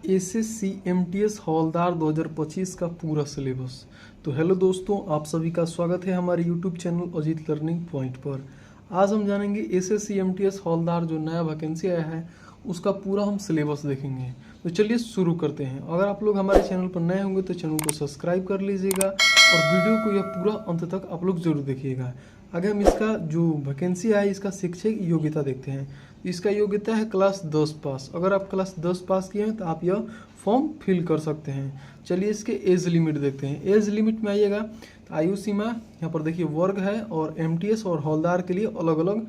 SSC MTS हवलदार 2025 का पूरा syllabus. तो हेलो दोस्तों, आप सभी का स्वागत है हमारे YouTube channel Ajit learning point पर। आज हम जानेंगे एसएससी एमटीएस हवलदार जो नया वैकेंसी आया है उसका पूरा हम सिलेबस देखेंगे। तो चलिए शुरू करते हैं। अगर आप लोग हमारे चैनल पर नए होंगे तो चैनल को सब्सक्राइब कर लीजिएगा और वीडियो को यह पूरा अंत तक आप लोग जरूर देखिएगा। आगे हम इसका जो वैकेंसी है इसका शिक्षक योग्यता देखते हैं। इसका योग्यता है क्लास 10 पास। अगर आप क्लास 10 पास किए हैं तो आप यह फॉर्म फिल कर सकते हैं। चलिए इसके एज लिमिट देखते हैं। एज लिमिट में आइएगा तो आयु सीमा यहाँ पर देखिए वर्ग है और एमटीएस और हवलदार के लिए अलग अलग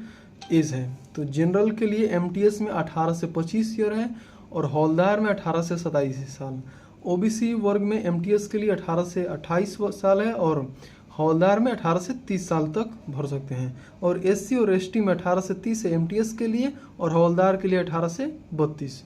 एज है। तो जनरल के लिए एमटीएस में 18 से 25 ईयर है और हवलदार में 18 से 27 साल। ओबीसी वर्ग में एमटीएस के लिए 18 से 28 साल है और हवलदार में 18 से 30 साल तक भर सकते हैं। और एससी और एसटी में 18 से 30 है एमटीएस के लिए और हवलदार के लिए 18 से 32।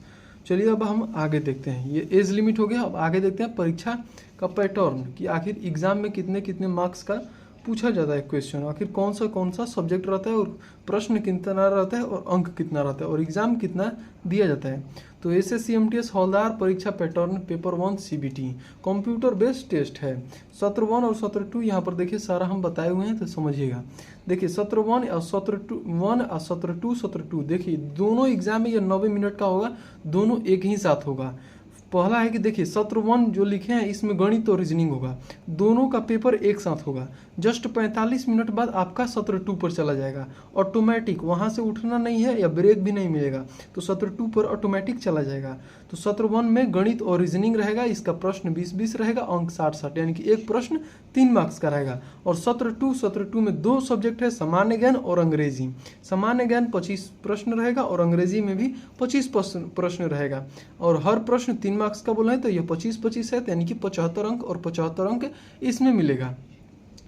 चलिए अब हम आगे देखते हैं। ये एज लिमिट हो गया। अब आगे देखते हैं परीक्षा का पैटर्न कि आखिर एग्जाम में कितने कितने मार्क्स का पूछा जाता है क्वेश्चन, आखिर कौन सा सब्जेक्ट रहता है और प्रश्न कितना रहता है और अंक कितना रहता है और एग्जाम कितना दिया जाता है। तो एसएससी एमटीएस हवलदार परीक्षा pattern paper 1 CBT computer based test है। सत्र 1 और सत्र 2 यहाँ पर देखिए सारा हम बताए हुए हैं तो समझिएगा। देखिए सत्र 1 और सत्र 2 देखिए दोनों एग्जाम में ये 90 मिनट का होगा, दोनों एक ही साथ होगा। पहला है कि देखिए सत्र 1 जो लिखे हैं इसमें गणित और रीजनिंग होगा, दोनों का पेपर एक साथ होगा। जस्ट 45 मिनट बाद आपका सत्र 2 पर चला जाएगा ऑटोमेटिक, वहां से उठना नहीं है या ब्रेक भी नहीं मिलेगा, तो सत्र 2 पर ऑटोमेटिक चला जाएगा। तो सत्र 1 में गणित और रीजनिंग रहेगा, इसका प्रश्न 20-20 रहेगा, अंक 60-60 यानी कि एक प्रश्न 3 मार्क्स का रहेगा। और सत्र 2 में 2 सब्जेक्ट है, सामान्य ज्ञान और अंग्रेजी। सामान्य ज्ञान 25 प्रश्न रहेगा और अंग्रेजी में भी 25 प्रश्न रहेगा और हर प्रश्न 3 मार्क्स का बोला है तो यह 25-25 है, यानी कि 75 अंक और 75 अंक इसमें मिलेगा।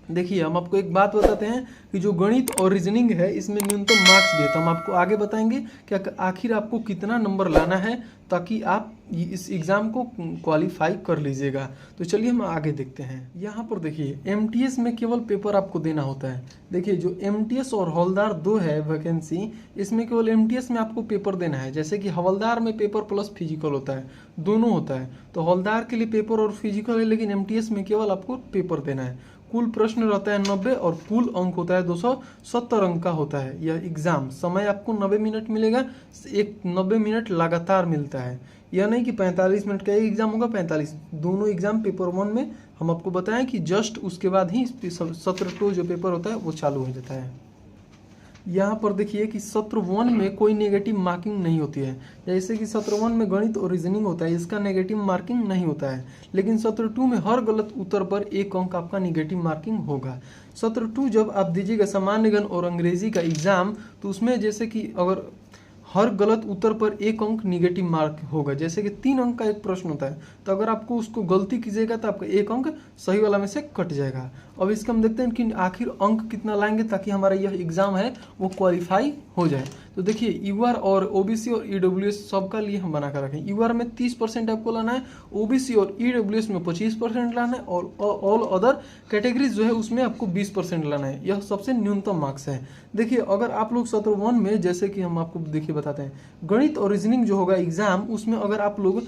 देखिए हम आपको एक बात बताते हैं कि जो गणित और रीजनिंग है इसमें न्यूनतम मार्क्स भी है, तो हम आपको आगे बताएंगे कि आखिर आपको कितना नंबर लाना है ताकि आप इस एग्ज़ाम को क्वालिफाई कर लीजिएगा। तो चलिए हम आगे देखते हैं। यहाँ पर देखिए एमटीएस में केवल पेपर आपको देना होता है। देखिए जो एमटीएस और हवलदार 2 है वैकेंसी, इसमें केवल एमटीएस में आपको पेपर देना है। जैसे कि हवलदार में पेपर प्लस फिजिकल होता है, दोनों होता है, तो हवलदार के लिए पेपर और फिजिकल है, लेकिन एमटीएस में केवल आपको पेपर देना है। कुल प्रश्न रहता है 90 और कुल अंक होता है 270 अंक का होता है यह एग्जाम। समय आपको 90 मिनट मिलेगा, एक 90 मिनट लगातार मिलता है। यह नहीं कि 45 मिनट का एक एग्जाम होगा 45, दोनों एग्जाम पेपर 1 में हम आपको बताएं कि जस्ट उसके बाद ही सत्र 2 जो पेपर होता है वो चालू हो जाता है। यहाँ पर देखिए कि सत्र 1 में कोई नेगेटिव मार्किंग नहीं होती है। जैसे कि सत्र 1 में गणित और रीजनिंग होता है, इसका नेगेटिव मार्किंग नहीं होता है, लेकिन सत्र 2 में हर गलत उत्तर पर 1 अंक आपका नेगेटिव मार्किंग होगा। सत्र 2 जब आप दीजिएगा सामान्य ज्ञान और अंग्रेजी का एग्जाम, तो उसमें जैसे कि अगर हर गलत उत्तर पर 1 अंक निगेटिव मार्क होगा। जैसे कि 3 अंक का एक प्रश्न होता है, तो अगर आपको उसको गलती कीजिएगा तो आपका 1 अंक सही वाला में से कट जाएगा। अब इसका हम देखते हैं कि आखिर अंक कितना लाएंगे ताकि हमारा यह एग्जाम है वो क्वालिफाई हो जाए। तो देखिए यूआर और ओबीसी और ईडब्ल्यूएस सबका लिए हम बना कर रखें। यूआर में 30% आपको लाना है, ओबीसी और ईडब्ल्यूएस में 25% लाना है और ऑल अदर कैटेगरीज जो है उसमें आपको 20% लाना है। यह सबसे न्यूनतम मार्क्स है। देखिए अगर आप लोग सत्र 1 में जैसे कि हम आपको देखिए बताते हैं गणित और रीजनिंग जो होगा एग्जाम, उसमें अगर आप लोग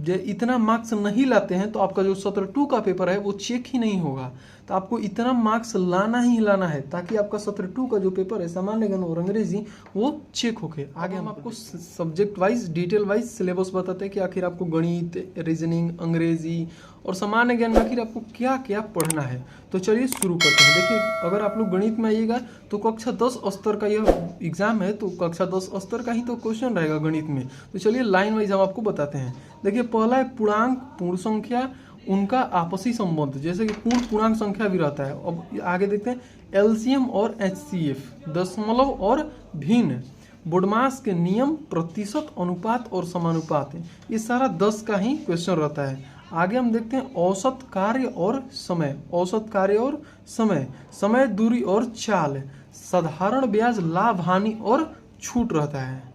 इतना मार्क्स नहीं लाते हैं तो आपका जो सत्र 2 का पेपर है वो चेक ही नहीं होगा। तो आपको इतना मार्क्स लाना ही लाना है ताकि आपका सत्र 2 का जो पेपर है सामान्य ज्ञान और अंग्रेजी वो चेक होके। आगे हम आपको subject wise detail wise syllabus बताते हैं कि आखिर आपको गणित, रीजनिंग, अंग्रेजी और सामान्य ज्ञान में आखिर आपको क्या क्या पढ़ना है। तो चलिए शुरू करते हैं। देखिए अगर आप लोग गणित में आइएगा तो कक्षा 10 स्तर का यह एग्जाम है, तो कक्षा 10 स्तर का ही तो क्वेश्चन रहेगा गणित में। तो चलिए लाइन वाइज हम आपको बताते हैं। देखिए पहला है पूर्णांक, पूर्ण संख्या, उनका आपसी संबंध, जैसे कि पूर्णांक संख्या भी रहता है। अब आगे देखते हैं एलसीएम और एचसीएफ, दशमलव और भिन्न, बोडमास के नियम, प्रतिशत, अनुपात और समानुपात, ये सारा 10 का ही क्वेश्चन रहता है। आगे हम देखते हैं औसत कार्य और समय, औसत कार्य और समय, समय, दूरी और चाल, साधारण ब्याज, लाभ, हानि और छूट रहता है।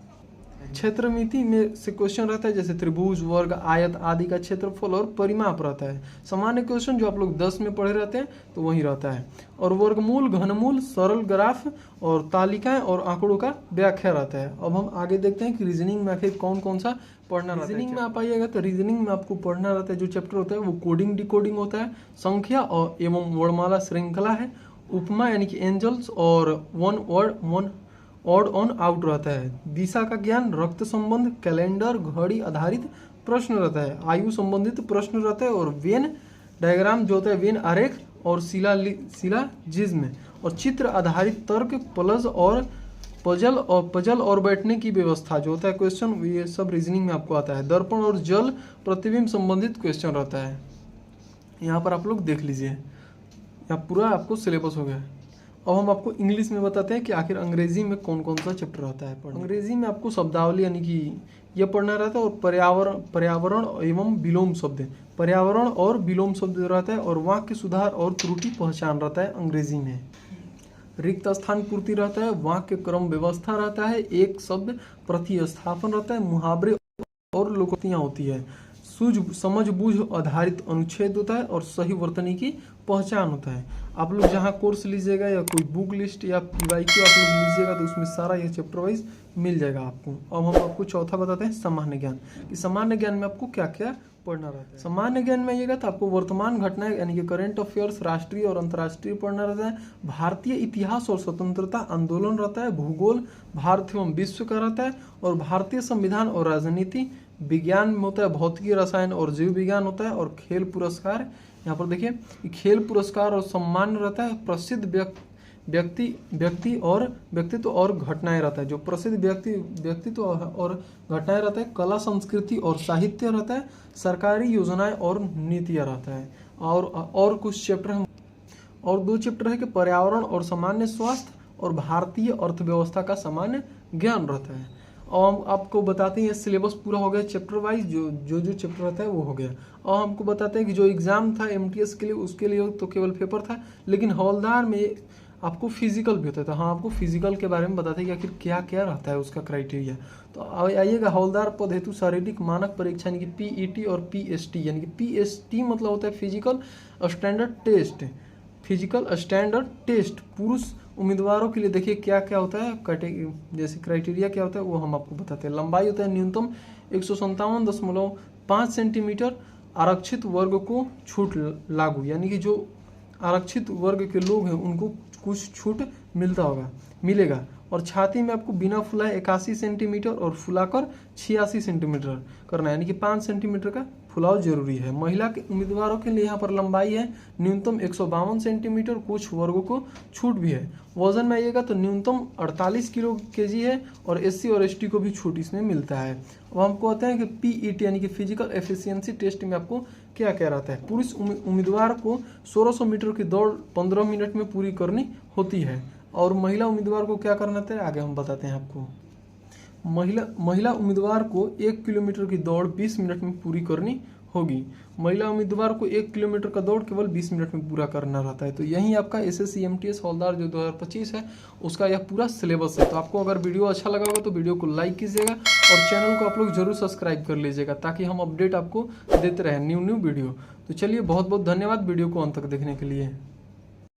क्षेत्रमिति में से क्वेश्चन रहता है जैसे त्रिभुज, वर्ग, आयत आदि का क्षेत्रफल और परिमाप रहता है। सामान्य क्वेश्चन जो आप लोग 10 में पढ़े रहते हैं तो वही रहता है। और वर्गमूल, घनमूल, सरल ग्राफ और तालिकाएं और आंकड़ों का व्याख्या रहता है। अब हम आगे देखते हैं कि रीजनिंग में आखिर कौन कौन सा पढ़ना रहता है। रीजनिंग में आप आइएगा तो रीजनिंग में आपको पढ़ना रहता है, जो चैप्टर होता है वो कोडिंग डिकोडिंग होता है, संख्या और एवं वर्णमाला श्रृंखला है, उपमा यानी कि एंजल्स, और वन ऑड ऑन आउट रहता है, दिशा का ज्ञान, रक्त संबंध, कैलेंडर, घड़ी आधारित प्रश्न रहता है, आयु संबंधित प्रश्न रहता है, और वेन डायग्राम जो होता है, वेन आरेख, और शिलाजिज्म, और चित्र आधारित तर्क, पजल और बैठने की व्यवस्था जो होता है क्वेश्चन, ये सब रीजनिंग में आपको आता है। दर्पण और जल प्रतिबिंब संबंधित क्वेश्चन रहता है। यहाँ पर आप लोग देख लीजिए, यहाँ पूरा आपको सिलेबस हो गया। अब हम आपको इंग्लिश में बताते हैं कि आखिर अंग्रेजी में कौन कौन सा चैप्टर रहता है। अंग्रेजी में आपको शब्दावली यानी कि यह पढ़ना रहता है, और पर्यावरण एवं विलोम शब्द, पर्यावरण और विलोम शब्द रहता है, और वाक्य सुधार और त्रुटि पहचान रहता है अंग्रेजी में। रिक्त स्थान पूर्ति रहता है, वाक्य क्रम व्यवस्था रहता है, एक शब्द प्रतिस्थापन रहता है, मुहावरे और लोकोक्तियाँ होती है, समझ बूझ आधारित अनुच्छेद होता है, और सही वर्तनी की पहचान होता है। आप लोग जहाँ कोर्स लीजिएगा या कोई बुक लिस्ट या PYQ आप लोग लीजिएगा तो उसमें सारा ये चैप्टर वाइज मिल जाएगा आपको। अब हम आपको चौथा बताते हैं सामान्य ज्ञान, कि सामान्य ज्ञान में आपको क्या क्या पढ़ना रहता है। सामान्य ज्ञान में आइएगा तो आपको वर्तमान घटनाएं यानी कि करंट अफेयर्स, राष्ट्रीय और अंतर्राष्ट्रीय पढ़ना रहता है, भारतीय इतिहास और स्वतंत्रता आंदोलन रहता है, भूगोल, भारत एवं विश्व का रहता है, और भारतीय संविधान और राजनीति, विज्ञान में होता है भौतिकी, रसायन और जीव विज्ञान होता है, और खेल पुरस्कार, यहाँ पर देखिए खेल पुरस्कार और सम्मान रहता है, प्रसिद्ध व्यक्तित्व और घटनाएं रहता है, जो प्रसिद्ध व्यक्तित्व और घटनाएं रहता है, कला संस्कृति और साहित्य रहता है, सरकारी योजनाएं और नीतियां रहता है, और कुछ चैप्टर हम और 2 चैप्टर है कि पर्यावरण और सामान्य स्वास्थ्य, और भारतीय अर्थव्यवस्था का सामान्य ज्ञान रहता है। और हम आपको बताते हैं सिलेबस पूरा हो गया चैप्टर वाइज, जो चैप्टर रहता है वो हो गया। और हमको बताते हैं कि जो एग्जाम था MTS के लिए, उसके लिए तो केवल पेपर था, लेकिन हवलदार में आपको फिजिकल भी होता था। हाँ, आपको फिजिकल के बारे में बताते हैं कि आखिर क्या क्या रहता है उसका क्राइटेरिया। तो आइएगा, हवलदार पद हेतु शारीरिक मानक परीक्षा यानी कि PET और PST, यानी कि PST मतलब होता है physical standard test. Physical standard test पुरुष उम्मीदवारों के लिए देखिए क्या क्या होता है, जैसे क्राइटेरिया क्या होता है वो हम आपको बताते हैं। लंबाई होता है न्यूनतम 157.5 सेंटीमीटर, आरक्षित वर्ग को छूट लागू, यानी कि जो आरक्षित वर्ग के लोग हैं उनको कुछ छूट मिलेगा। और छाती में आपको बिना फुलाए 81 सेंटीमीटर और फुलाकर 86 सेंटीमीटर करना है, यानी कि 5 सेंटीमीटर का फुलाव जरूरी है। महिला के उम्मीदवारों के लिए यहाँ पर लंबाई है न्यूनतम 152 सेंटीमीटर, कुछ वर्गों को छूट भी है। वजन में आइएगा तो न्यूनतम 48 kg है, और SC और ST को भी छूट इसमें मिलता है। अब हमको आते हैं कि PET यानी कि फिजिकल एफिशिएंसी टेस्ट में आपको क्या क्या रहता है। पुरुष उम्मीदवार को 1600 मीटर की दौड़ 15 मिनट में पूरी करनी होती है, और महिला उम्मीदवार को क्या करना था आगे हम बताते हैं आपको। महिला उम्मीदवार को 1 किलोमीटर की दौड़ 20 मिनट में पूरी करनी होगी। महिला उम्मीदवार को 1 किलोमीटर का दौड़ केवल 20 मिनट में पूरा करना रहता है। तो यही आपका SSC MTS हवलदार जो 2025 है उसका यह पूरा सिलेबस है। तो आपको अगर वीडियो अच्छा लगा होगा तो वीडियो को लाइक कीजिएगा, और चैनल को आप लोग जरूर सब्सक्राइब कर लीजिएगा, ताकि हम अपडेट आपको देते रहें न्यू वीडियो। तो चलिए, बहुत बहुत धन्यवाद वीडियो को अंत तक देखने के लिए।